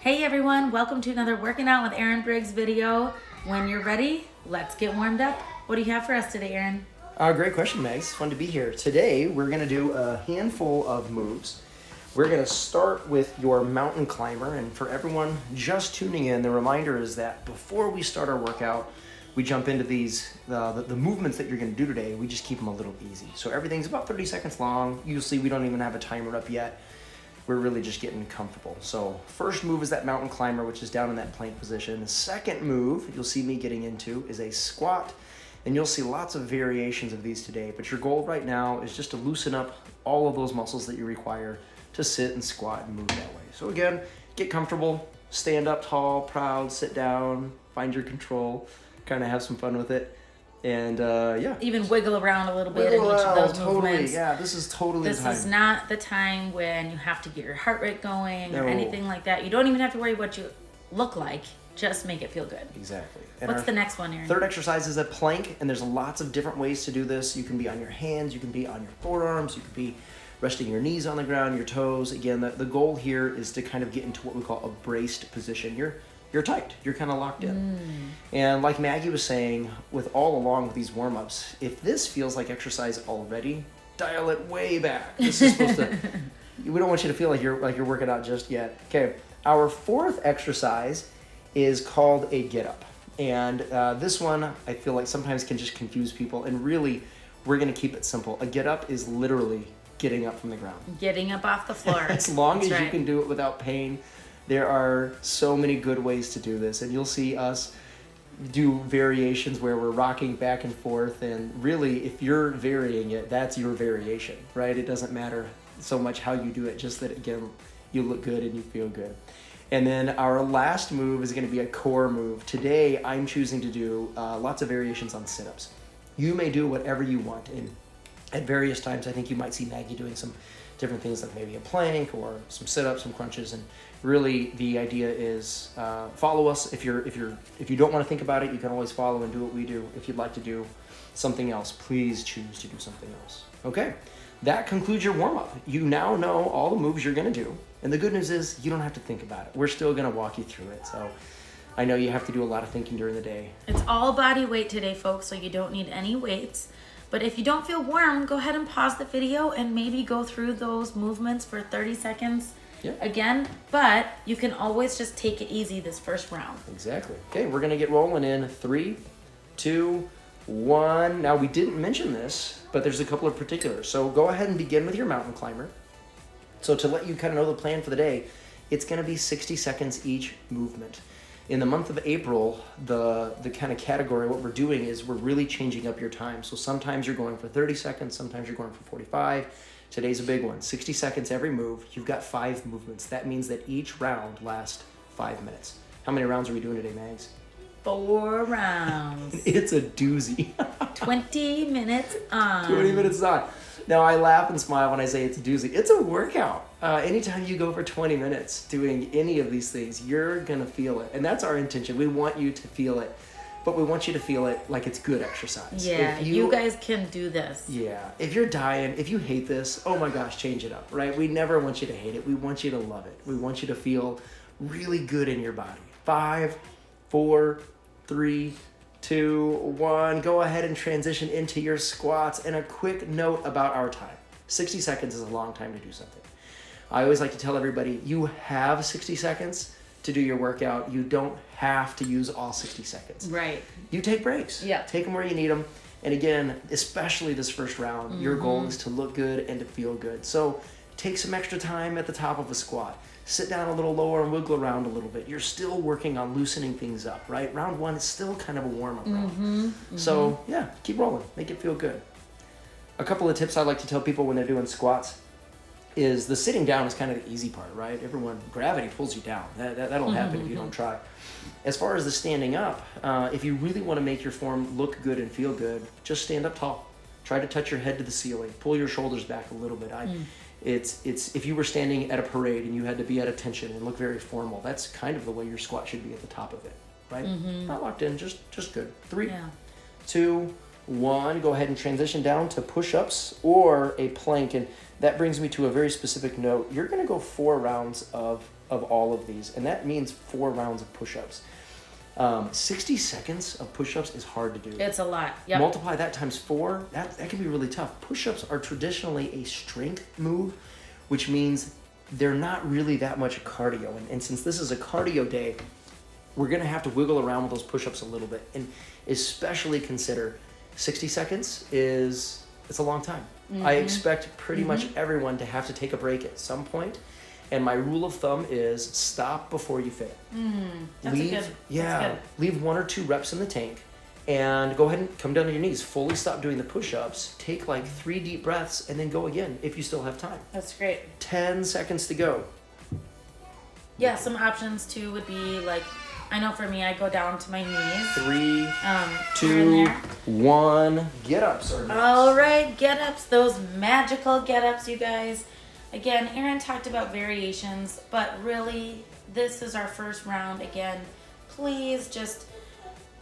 Hey everyone, welcome to another Working Out with Erin Briggs video. When you're ready, let's get warmed up. What do you have for us today, Erin? Great question, Megs. Fun to be here. Today, we're going to do a handful of moves. We're going to start with your mountain climber. And for everyone just tuning in, the reminder is that before we start our workout, we jump into these, the movements that you're going to do today, we just keep them a little easy. So everything's about 30 seconds long. Usually we don't even have a timer up yet. We're really just getting comfortable. So first move is that mountain climber, which is down in that plank position. The second move you'll see me getting into is a squat. And you'll see lots of variations of these today, but your goal right now is just to loosen up all of those muscles that you require to sit and squat and move that way. So again, get comfortable, stand up tall, proud, sit down, find your control, kind of have some fun with it. And yeah. Even wiggle around a little bit in each of those movements. Yeah, this is totally the time. This is not the time when you have to get your heart rate going or No. anything like that. You don't even have to worry what you look like. Just make it feel good. Exactly. And What's the next one, Erin? Third exercise is a plank, and there's lots of different ways to do this. You can be on your hands, you can be on your forearms, you can be resting your knees on the ground, your toes. Again, the goal here is to kind of get into what we call a braced position. You're tight, you're kind of locked in. And like Maggie was saying, with all along with these warm-ups, if this feels like exercise already, dial it way back. This is supposed to, we don't want you to feel like you're working out just yet. Okay, our fourth exercise is called a get up. And this one, I feel like sometimes can just confuse people. And really, we're gonna keep it simple. A get up is literally getting up from the ground. Getting up off the floor. As long as That's you right. can do it without pain. There are so many good ways to do this. And you'll see us do variations where we're rocking back and forth. And really, if you're varying it, that's your variation, right? It doesn't matter so much how you do it, just that, again, you look good and you feel good. And then our last move is going to be a core move. Today, I'm choosing to do lots of variations on sit-ups. You may do whatever you want. And at various times, I think you might see Maggie doing some different things like maybe a plank or some sit-ups, some crunches. And really, the idea is follow us. If you don't want to think about it, you can always follow and do what we do. If you'd like to do something else, please choose to do something else. Okay, that concludes your warm-up. You now know all the moves you're going to do. And the good news is you don't have to think about it. We're still going to walk you through it. So I know you have to do a lot of thinking during the day. It's all body weight today, folks, so you don't need any weights. But if you don't feel warm, go ahead and pause the video and maybe go through those movements for 30 seconds again. But you can always just take it easy this first round. Exactly. Okay, we're going to get rolling in 3, 2, 1. Now, we didn't mention this, but there's a couple of particulars. So go ahead and begin with your mountain climber. So to let you kind of know the plan for the day, it's going to be 60 seconds each movement. In the month of April, the kind of category, what we're doing is we're really changing up your time. So sometimes you're going for 30 seconds, sometimes you're going for 45. Today's a big one, 60 seconds every move. You've got 5 movements. That means that each round lasts 5 minutes. How many rounds are we doing today, Mags? 4 rounds. It's a doozy. 20 minutes on. 20 minutes on. Now, I laugh and smile when I say it's a doozy. It's a workout. Anytime you go for 20 minutes doing any of these things, you're going to feel it. And that's our intention. We want you to feel it. But we want you to feel it like it's good exercise. Yeah, you guys can do this. Yeah. If you're dying, if you hate this, oh my gosh, change it up, right? We never want you to hate it. We want you to love it. We want you to feel really good in your body. 5, 4, 3, 2, 1. Go ahead and transition into your squats. And a quick note about our time. 60 seconds is a long time to do something. I always like to tell everybody, you have 60 seconds to do your workout. You don't have to use all 60 seconds. Right. You take breaks. Yeah. Take them where you need them. And again, especially this first round, your goal is to look good and to feel good. So take some extra time at the top of a squat. Sit down a little lower and wiggle around a little bit. You're still working on loosening things up, right? Round 1 is still kind of a warm-up round. So yeah, keep rolling. Make it feel good. A couple of tips I like to tell people when they're doing squats is the sitting down is kind of the easy part, right? Gravity pulls you down. That'll happen if you don't try. As far as the standing up, if you really want to make your form look good and feel good, just stand up tall. Try to touch your head to the ceiling. Pull your shoulders back a little bit. It's if you were standing at a parade and you had to be at attention and look very formal, that's kind of the way your squat should be at the top of it, right? Not locked in, just good. 3, 2, 1. Go ahead and transition down to push-ups or a plank. And that brings me to a very specific note. You're going to go 4 rounds of of all of these, and that means 4 rounds of push-ups. 60 seconds of push-ups is hard to do. It's a lot. Yep. Multiply that times 4, that can be really tough. Push-ups are traditionally a strength move, which means they're not really that much cardio. And since this is a cardio day, we're going to have to wiggle around with those push-ups a little bit. And especially consider 60 seconds it's a long time. I expect pretty much everyone to have to take a break at some point. And my rule of thumb is stop before you fit. Leave 1 or 2 reps in the tank and go ahead and come down to your knees. Fully stop doing the push-ups. Take like 3 deep breaths and then go again if you still have time. That's great. 10 seconds to go. Yeah, some options too would be like, I know for me, I go down to my knees. 3, 2, 1. Get-ups are next. All right, get-ups. Those magical get-ups, you guys. Again, Aaron talked about variations, but really, this is our first round. Again, please just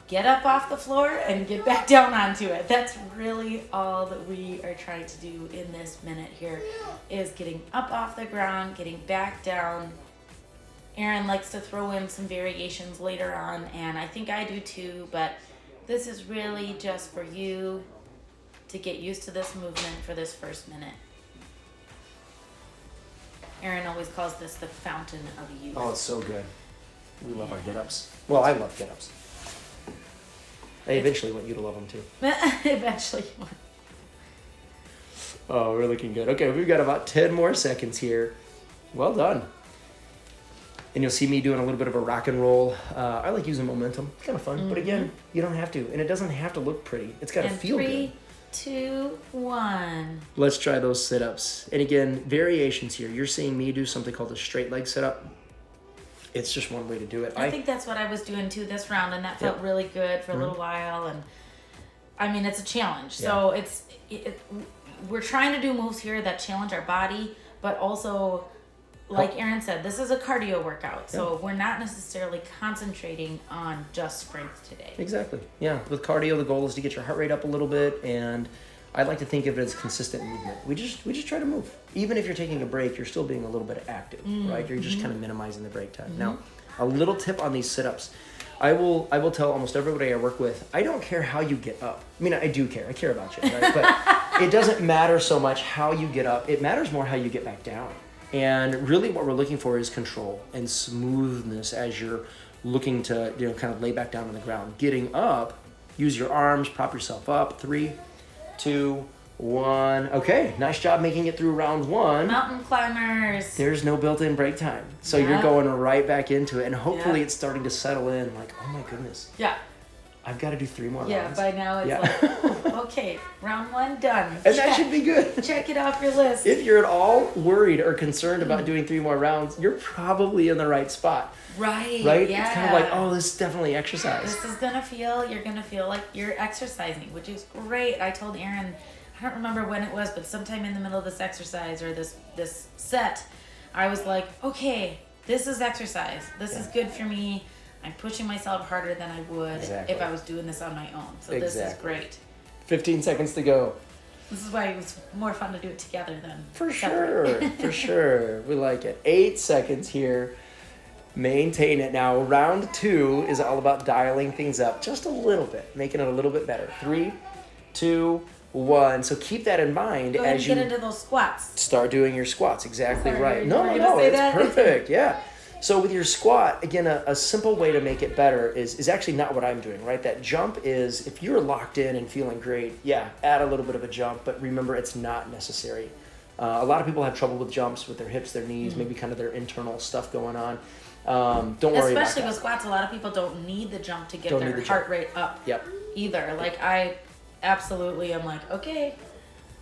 get up off the floor and get back down onto it. That's really all that we are trying to do in this minute here, is getting up off the ground, getting back down. Aaron likes to throw in some variations later on, and I think I do too, but this is really just for you to get used to this movement for this first minute. Aaron always calls this the fountain of youth. Oh, it's so good. We love our get-ups. Well, I love get-ups. I eventually want you to love them too. Eventually. Oh, we're looking good. Okay, we've got about 10 more seconds here. Well done. And you'll see me doing a little bit of a rock and roll. I like using momentum. It's kind of fun. But again, you don't have to. And it doesn't have to look pretty. It's got to feel good. 3, 2, 1. Let's try those sit-ups. And again, variations here. You're seeing me do something called a straight leg sit-up. It's just one way to do it. I think that's what I was doing too this round, and that felt really good for a little while. And I mean, it's a challenge. So we're trying to do moves here that challenge our body, but also, like Aaron said, this is a cardio workout. So we're not necessarily concentrating on just strength today. Exactly. Yeah. With cardio, the goal is to get your heart rate up a little bit, and I like to think of it as consistent movement. We just try to move. Even if you're taking a break, you're still being a little bit active, right? You're just kind of minimizing the break time. Now, a little tip on these sit-ups. I will tell almost everybody I work with, I don't care how you get up. I mean, I do care. I care about you, right? But it doesn't matter so much how you get up. It matters more how you get back down. And really what we're looking for is control and smoothness as you're looking to, kind of lay back down on the ground. Getting up, use your arms, prop yourself up. 3, 2, 1. Okay, nice job making it through round 1. Mountain climbers. There's no built-in break time. So you're going right back into it, and hopefully it's starting to settle in like, oh my goodness. Yeah. I've got to do 3 more rounds. Yeah, by now it's like, okay, round 1 done. And that should be good. Check it off your list. If you're at all worried or concerned about doing 3 more rounds, you're probably in the right spot. Right. Yeah. It's kind of like, oh, this is definitely exercise. This is you're going to feel like you're exercising, which is great. I told Aaron, I don't remember when it was, but sometime in the middle of this exercise or this set, I was like, okay, this is exercise. This is good for me. I'm pushing myself harder than I would if I was doing this on my own. So this is great. 15 seconds to go. This is why it was more fun to do it together than For separate. sure. For sure. We like it. 8 seconds here. Maintain it. Now, round 2 is all about dialing things up just a little bit, making it a little bit better. 3, 2, 1. So keep that in mind Go ahead as and you get into those squats. start doing your squats. Exactly Sorry, right. you No, were gonna say it's that? perfect. Yeah. So with your squat, again, a simple way to make it better is actually not what I'm doing, right? That jump is, if you're locked in and feeling great, add a little bit of a jump, but remember, it's not necessary. A lot of people have trouble with jumps with their hips, their knees, maybe kind of their internal stuff going on. Don't worry about that. Especially with squats, a lot of people don't need the jump to get their heart rate up either. Like I absolutely am like, okay,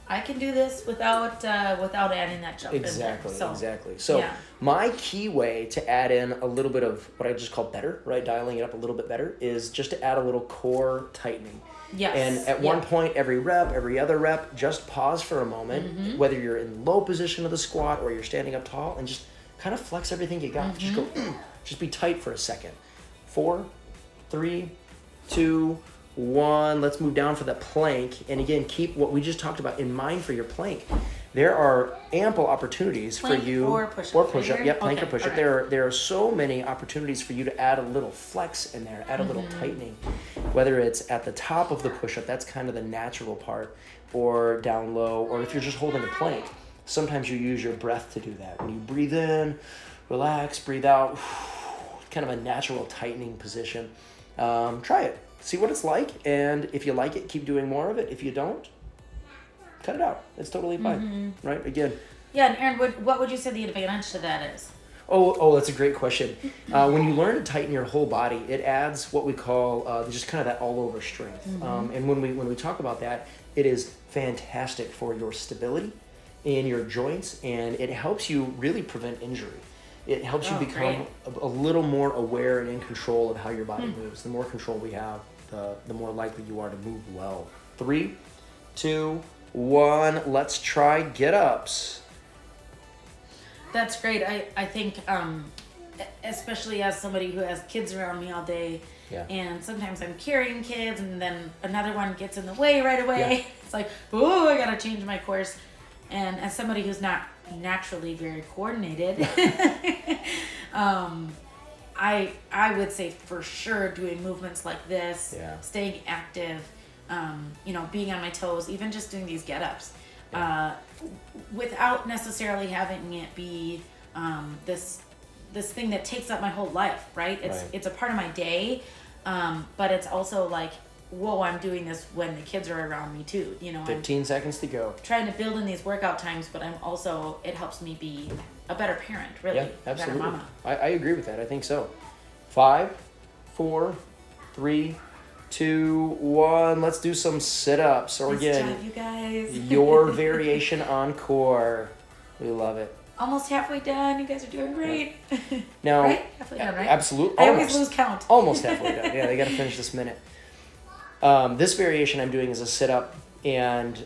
I can do this without adding that jump Exactly. in there. Exactly. So my key way to add in a little bit of what I just call better, right? Dialing it up a little bit better is just to add a little core tightening. Yes. And at one point, every other rep, just pause for a moment, whether you're in low position of the squat or you're standing up tall, and just kind of flex everything you got. Just go, just be tight for a second. 4, 3, 2, 1. Let's move down for the plank. And again, keep what we just talked about in mind for your plank. there are ample opportunities plank for you. Or push-up. Or push-up. Yep, plank okay, or push-up. right. There are so many opportunities for you to add a little flex in there, add a little tightening. Whether it's at the top of the push-up, that's kind of the natural part, or down low, or if you're just holding a plank, sometimes you use your breath to do that. When you breathe in, relax, breathe out, kind of a natural tightening position. Try it. See what it's like, and if you like it, keep doing more of it. If you don't, cut it out. It's totally fine, right? Again. Yeah, and Aaron, what would you say the advantage to that is? Oh, that's a great question. When you learn to tighten your whole body, it adds what we call just kind of that all-over strength. And when we talk about that, it is fantastic for your stability in your joints, and it helps you really prevent injury. It helps you become a little more aware and in control of how your body moves. The more control we have, the more likely you are to move well. 3, 2, 1. Let's try get-ups. That's great. I think, especially as somebody who has kids around me all day, and sometimes I'm carrying kids, and then another one gets in the way right away. Yeah. It's like, oh, I gotta change my course. And as somebody who's not naturally very coordinated, I would say for sure doing movements like this, staying active, being on my toes, even just doing these get-ups. Without necessarily having it be this thing that takes up my whole life, right? It's a part of my day, but it's also like, whoa, I'm doing this when the kids are around me too. 15 seconds to go. Trying to build in these workout times, but it helps me be a better parent, really. Yeah, absolutely. A better mama. I agree with that. I think so. 5, 4, 3, 2, 1. Let's do some sit-ups. Or again, job, you guys. Your variation on core. We love it. Almost halfway done. You guys are doing great. Now, right? Halfway done, right? Absolutely. I always lose count. Almost halfway done. Yeah, they got to finish this minute. This variation I'm doing is a sit-up, and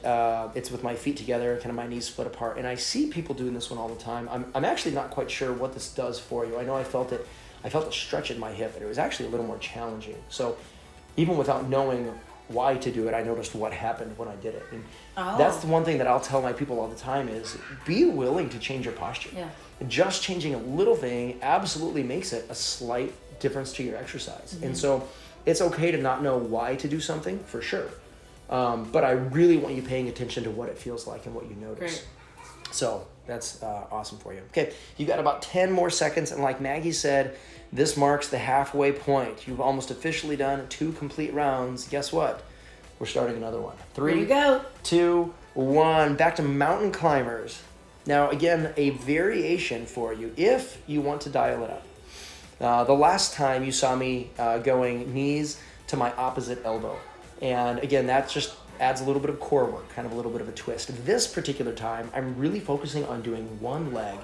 it's with my feet together, kind of my knees split apart. And I see people doing this one all the time. I'm actually not quite sure what this does for you. I know I felt a stretch in my hip, and it was actually a little more challenging. So even without knowing why to do it, I noticed what happened when I did it. And that's the one thing that I'll tell my people all the time is be willing to change your posture. Yeah. Just changing a little thing absolutely makes it a slight difference to your exercise. And so it's okay to not know why to do something, for sure. But I really want you paying attention to what it feels like and what you notice. Great. So that's awesome for you. Okay, you got about 10 more seconds, and like Maggie said, this marks the halfway point. You've almost officially done 2 complete rounds. Guess what? We're starting another one. 3, Here we go. 2, 1. Back to mountain climbers. Now, again, a variation for you if you want to dial it up. The last time you saw me going knees to my opposite elbow. And again, that just adds a little bit of core work, kind of a little bit of a twist. This particular time, I'm really focusing on doing one leg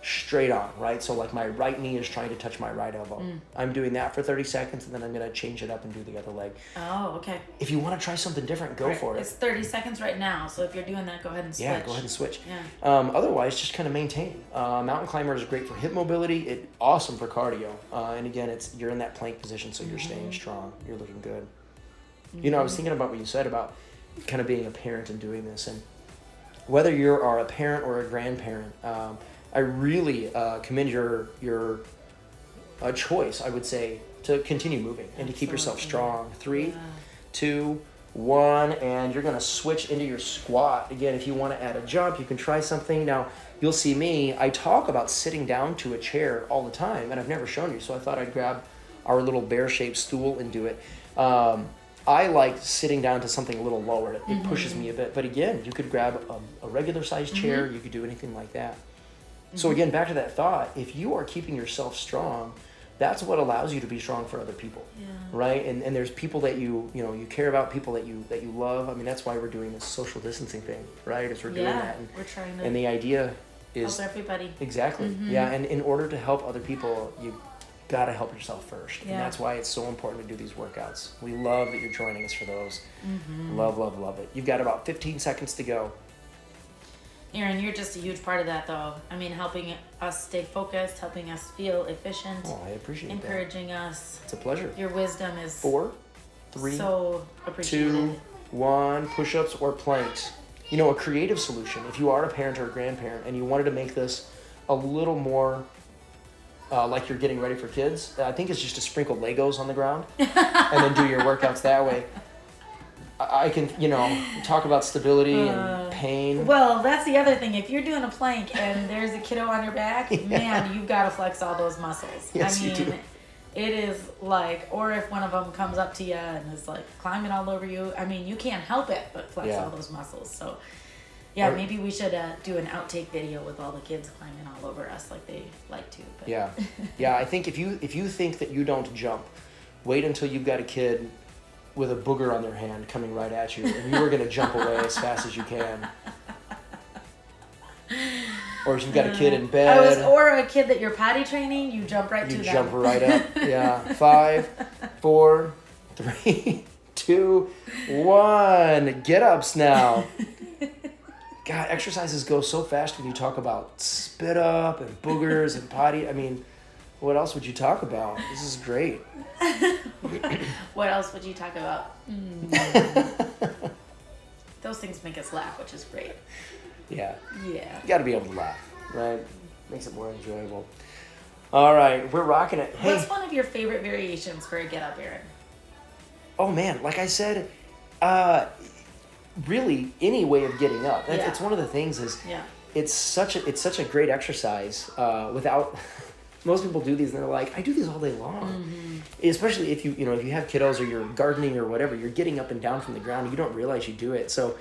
straight on, right? So like my right knee is trying to touch my right elbow. I'm doing that for 30 seconds, and then I'm going to change it up and do the other leg. Oh, okay. If you want to try something different, go for it. It's 30 seconds right now, so if you're doing that, go ahead and switch. Yeah, go ahead and switch. Yeah. Otherwise, just kind of maintain. Mountain climber is great for hip mobility. It's awesome for cardio. And again, you're in that plank position, so you're staying strong. You're looking good. I was thinking about what you said about kind of being a parent and doing this, and whether you are a parent or a grandparent, I really commend your choice, I would say, to continue moving and to keep yourself strong. 3, 2, 1, and you're going to switch into your squat. Again, if you want to add a jump, you can try something. Now, you'll see me, I talk about sitting down to a chair all the time, and I've never shown you, so I thought I'd grab our little bear-shaped stool and do it. I like sitting down to something a little lower. It pushes me a bit. But again, you could grab a regular-sized chair. You could do anything like that. So again, back to that thought, if you are keeping yourself strong, that's what allows you to be strong for other people, right? And there's people that you care about, people that you love. I mean, that's why we're doing this social distancing thing, right? As we're doing that. And, we're trying to and the idea is... help everybody. Exactly. Yeah, and in order to help other people, you got to help yourself first. And that's why it's so important to do these workouts. We love that you're joining us for those. Love, love, love it. You've got about 15 seconds to go. Aaron, you're just a huge part of that, though. I mean, helping us stay focused, helping us feel efficient. Oh, I appreciate encouraging us. It's a pleasure. Your wisdom is 4, 3, so appreciated. 2, 1. Push-ups or planks. a creative solution, if you are a parent or a grandparent and you wanted to make this a little more like you're getting ready for kids, I think it's just to sprinkle Legos on the ground and then do your workouts that way. I can, talk about stability and pain. Well, that's the other thing. If you're doing a plank and there's a kiddo on your back, man, you've got to flex all those muscles. Yes, I mean, you do. It is like, or if one of them comes up to you and is like climbing all over you, I mean, you can't help it but flex all those muscles. So, maybe we should do an outtake video with all the kids climbing all over us like they like to. But. Yeah. I think if you think that you don't jump, wait until you've got a kid with a booger on their hand coming right at you, and you are going to jump away as fast as you can. Or if you've got a kid in bed. Or a kid that you're potty training, you jump right to them. You jump right up. Yeah. 5, 4, 3, 2, 1. Get ups now. God, exercises go so fast when you talk about spit up and boogers and potty. I mean, what else would you talk about? This is great. What else would you talk about? Those things make us laugh, which is great. Yeah. You got to be able to laugh, right? Makes it more enjoyable. All right, we're rocking it. Hey. What's one of your favorite variations for a get up, Aaron? Oh man, like I said, really any way of getting up. It's one of the things is it's such a great exercise without. Most people do these and they're like, I do these all day long. Mm-hmm. Especially if you have kiddos or you're gardening or whatever, you're getting up and down from the ground. You don't realize you do it. So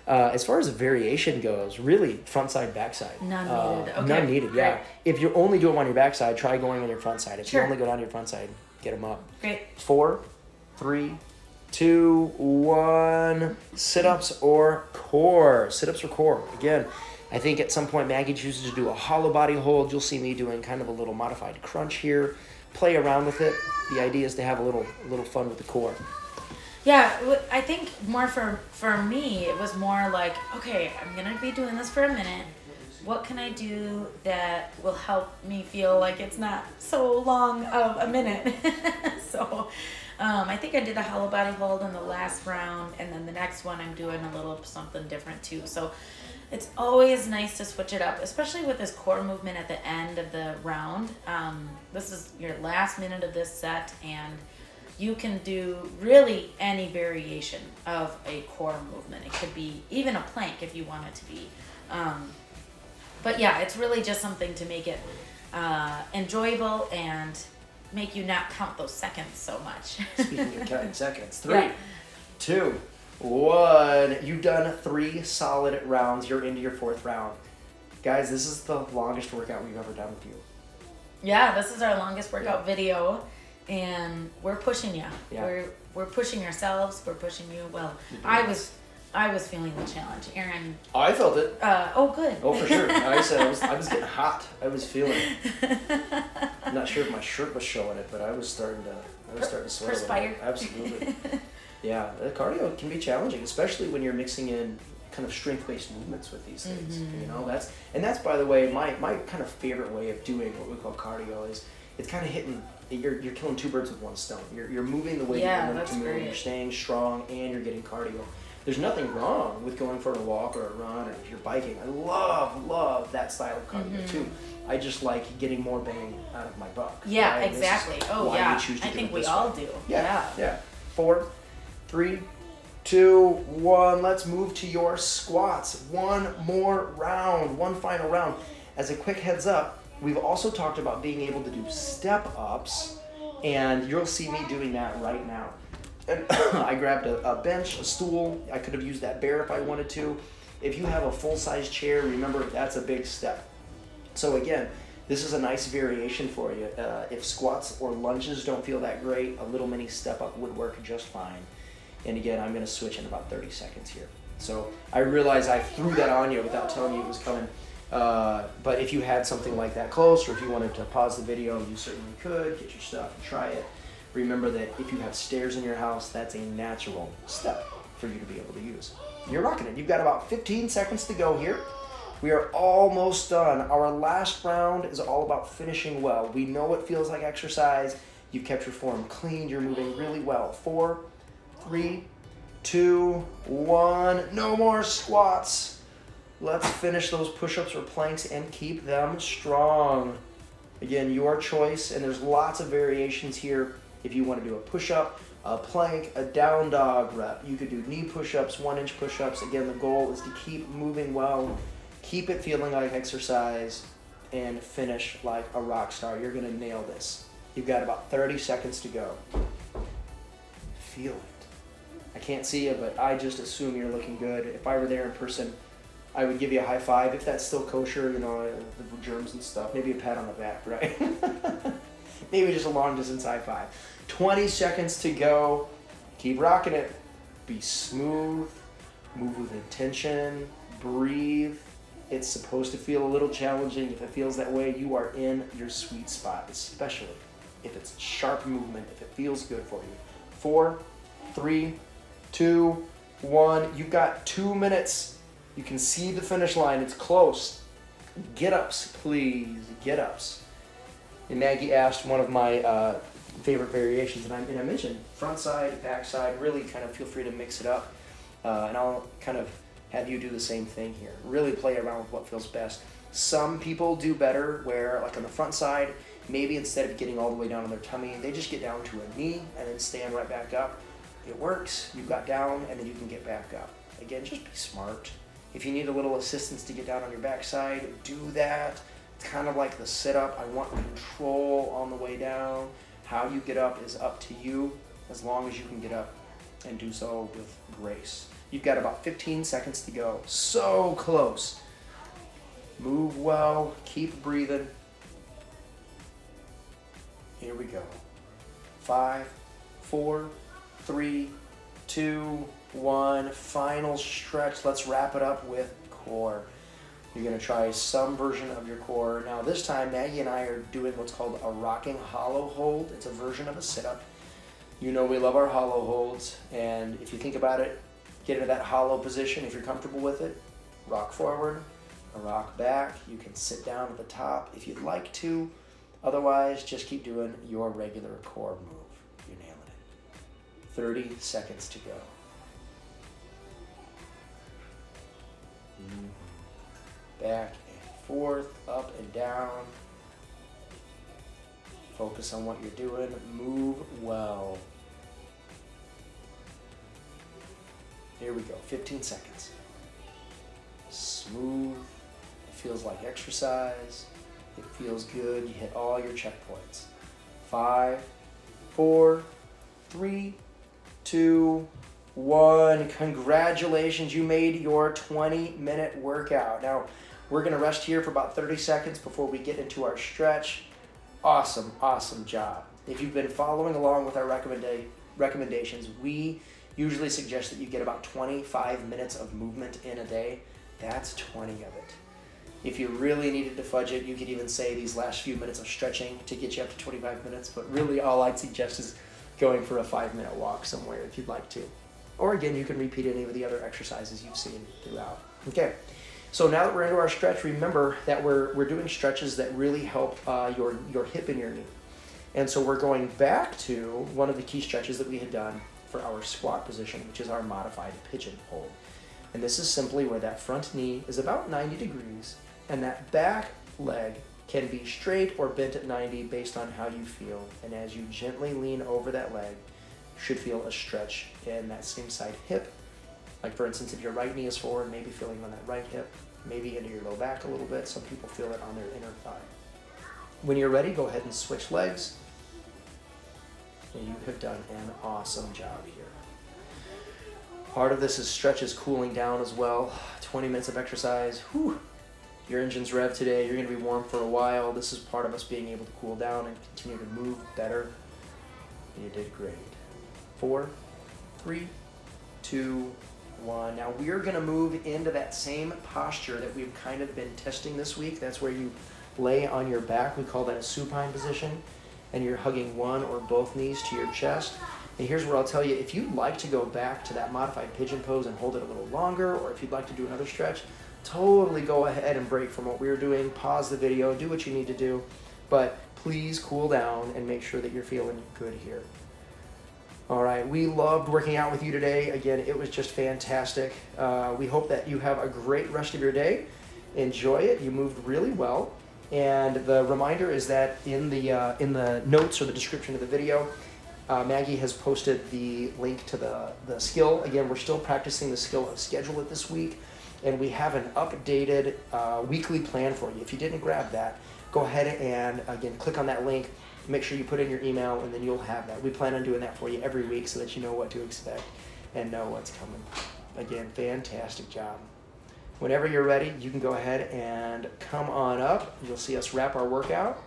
as far as a variation goes, really front side, back side. None needed. Okay. None needed, yeah. Right. If you only do them on your back side, try going on your front side. If you only go down your front side, get them up. Great. 4, 3, 2, 1. Sit-ups or core. Sit-ups or core. Again, I think at some point Maggie chooses to do a hollow body hold. You'll see me doing kind of a little modified crunch here. Play around with it. The idea is to have a little fun with the core. Yeah, I think more for me, it was more like, okay, I'm going to be doing this for a minute. What can I do that will help me feel like it's not so long of a minute? So I think I did a hollow body hold in the last round, and then the next one I'm doing a little something different too. So it's always nice to switch it up, especially with this core movement at the end of the round. This is your last minute of this set, and you can do really any variation of a core movement. It could be even a plank if you want it to be. But yeah, it's really just something to make it enjoyable and make you not count those seconds so much. Speaking of counting seconds, 3, 2, 1. You've done 3 solid rounds. You're into your 4th round. Guys, this is the longest workout we've ever done with you. Yeah, this is our longest workout video, and we're pushing you. Yeah. We're pushing ourselves. We're pushing you. Well, I was feeling the challenge, Aaron. I felt it. Oh, good. Oh, for sure. I said I was getting hot. I was feeling it. I'm not sure if my shirt was showing it, but I was starting to sweat. Perspire. Absolutely. Yeah, the cardio can be challenging, especially when you're mixing in kind of strength-based movements with these things. Mm-hmm. That's by the way my kind of favorite way of doing what we call cardio is it's kind of hitting. You're killing 2 birds with 1 stone. You're moving the way you're meant to move. Great. You're staying strong and you're getting cardio. There's nothing wrong with going for a walk or a run or if you're biking. I love that style of cardio too. I just like getting more bang out of my buck. Yeah, right? Exactly. Oh yeah. I think we all do. Yeah. 4, 3, 2, 1. Let's move to your squats. One more round. One final round. As a quick heads up, we've also talked about being able to do step-ups, and you'll see me doing that right now. And I grabbed a bench, a stool. I could have used that bear if I wanted to. If you have a full-size chair, remember that's a big step. So again, this is a nice variation for you. If squats or lunges don't feel that great, a little mini step-up would work just fine. And again, I'm going to switch in about 30 seconds here. So I realize I threw that on you without telling you it was coming. But if you had something like that close, or if you wanted to pause the video, you certainly could. Get your stuff and try it. Remember that if you have stairs in your house, that's a natural step for you to be able to use. You're rocking it. You've got about 15 seconds to go here. We are almost done. Our last round is all about finishing well. We know it feels like exercise. You've kept your form clean. You're moving really well. 4, 3, 2, 1. No more squats. Let's finish those push-ups or planks and keep them strong. Again, your choice, and there's lots of variations here. If you want to do a push-up, a plank, a down dog rep, you could do knee push-ups, 1-inch push-ups. Again, the goal is to keep moving well, keep it feeling like exercise, and finish like a rock star. You're gonna nail this. You've got about 30 seconds to go. Feel it. I can't see you, but I just assume you're looking good. If I were there in person, I would give you a high five, if that's still kosher, you know, the germs and stuff. Maybe a pat on the back, right? Maybe just a long distance high five. 20 seconds to go. Keep rocking it. Be smooth. Move with intention. Breathe. It's supposed to feel a little challenging. If it feels that way, you are in your sweet spot, especially if it's sharp movement, if it feels good for you. 4, 3, 2, 1. You've got 2 minutes. You can see the finish line. It's close. Get-ups, please. Get-ups. And Maggie asked one of my favorite variations, and I mentioned front side, back side. Really kind of feel free to mix it up. And I'll kind of have you do the same thing here. Really play around with what feels best. Some people do better where, like on the front side, maybe instead of getting all the way down on their tummy, they just get down to a knee and then stand right back up. It works. You got down, and then you can get back up. Again, just be smart. If you need a little assistance to get down on your backside, do that. It's kind of like the sit-up. I want control on the way down. How you get up is up to you, as long as you can get up and do so with grace. You've got about 15 seconds to go. So close. Move well. Keep breathing. Here we go. 5, 4, 3, 2, 1. Final stretch. Let's wrap it up with core. You're going to try some version of your core. Now this time, Maggie and I are doing what's called a rocking hollow hold. It's a version of a sit-up. You know we love our hollow holds, and if you think about it, get into that hollow position. If you're comfortable with it, rock forward, rock back. You can sit down at the top if you'd like to. Otherwise, just keep doing your regular core move. You're nailing it. 30 seconds to go. Back and forth, up and down. Focus on what you're doing. Move well. Here we go. 15 seconds. Smooth. It feels like exercise. It feels good. You hit all your checkpoints. 5, 4, 3, 2, 1. Congratulations. You made your 20-minute workout. Now, we're going to rest here for about 30 seconds before we get into our stretch. Awesome, awesome job. If you've been following along with our recommendations, we usually suggest that you get about 25 minutes of movement in a day. That's 20 of it. If you really needed to fudge it, you could even say these last few minutes of stretching to get you up to 25 minutes. But really all I'd suggest is going for a 5-minute walk somewhere if you'd like to. Or again, you can repeat any of the other exercises you've seen throughout. Okay. So now that we're into our stretch, remember that we're doing stretches that really help your hip and your knee. And so we're going back to one of the key stretches that we had done for our squat position, which is our modified pigeon hold. And this is simply where that front knee is about 90 degrees and that back leg can be straight or bent at 90 based on how you feel. And as you gently lean over that leg, you should feel a stretch in that same side hip. Like for instance, if your right knee is forward, maybe feeling on that right hip, maybe into your low back a little bit. Some people feel it on their inner thigh. When you're ready, go ahead and switch legs. And you have done an awesome job here. Part of this is stretches cooling down as well. 20 minutes of exercise. Whew. Your engine's revved today. You're going to be warm for a while. This is part of us being able to cool down and continue to move better. You did great. 4, 3, 2, 1. Now we're going to move into that same posture that we've kind of been testing this week. That's where you lay on your back. We call that a supine position. And you're hugging one or both knees to your chest. And here's where I'll tell you, if you'd like to go back to that modified pigeon pose and hold it a little longer, or if you'd like to do another stretch, totally go ahead and break from what we were doing. Pause the video, do what you need to do. But please cool down and make sure that you're feeling good here. All right, we loved working out with you today. Again, it was just fantastic. We hope that you have a great rest of your day. Enjoy it. You moved really well. And the reminder is that in the notes or the description of the video, Maggie has posted the link to the skill. Again, we're still practicing the skill of schedule it this week, and we have an updated weekly plan for you. If you didn't grab that, go ahead and, again, click on that link. Make sure you put in your email, and then you'll have that. We plan on doing that for you every week so that you know what to expect and know what's coming. Again, fantastic job. Whenever you're ready, you can go ahead and come on up. You'll see us wrap our workout.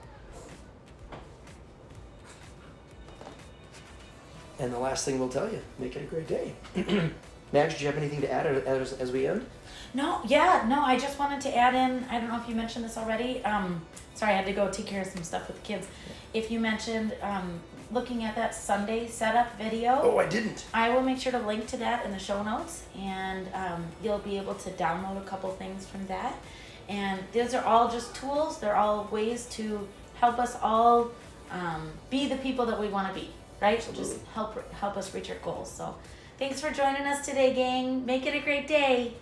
And the last thing we'll tell you, make it a great day. Max, do you have anything to add as we end? No, I just wanted to add in, I don't know if you mentioned this already. Sorry, I had to go take care of some stuff with the kids. If you mentioned looking at that Sunday setup video. Oh, I didn't. I will make sure to link to that in the show notes, and you'll be able to download a couple things from that. And these are all just tools. They're all ways to help us all be the people that we want to be, right? Absolutely. Just help us reach our goals. So thanks for joining us today, gang. Make it a great day.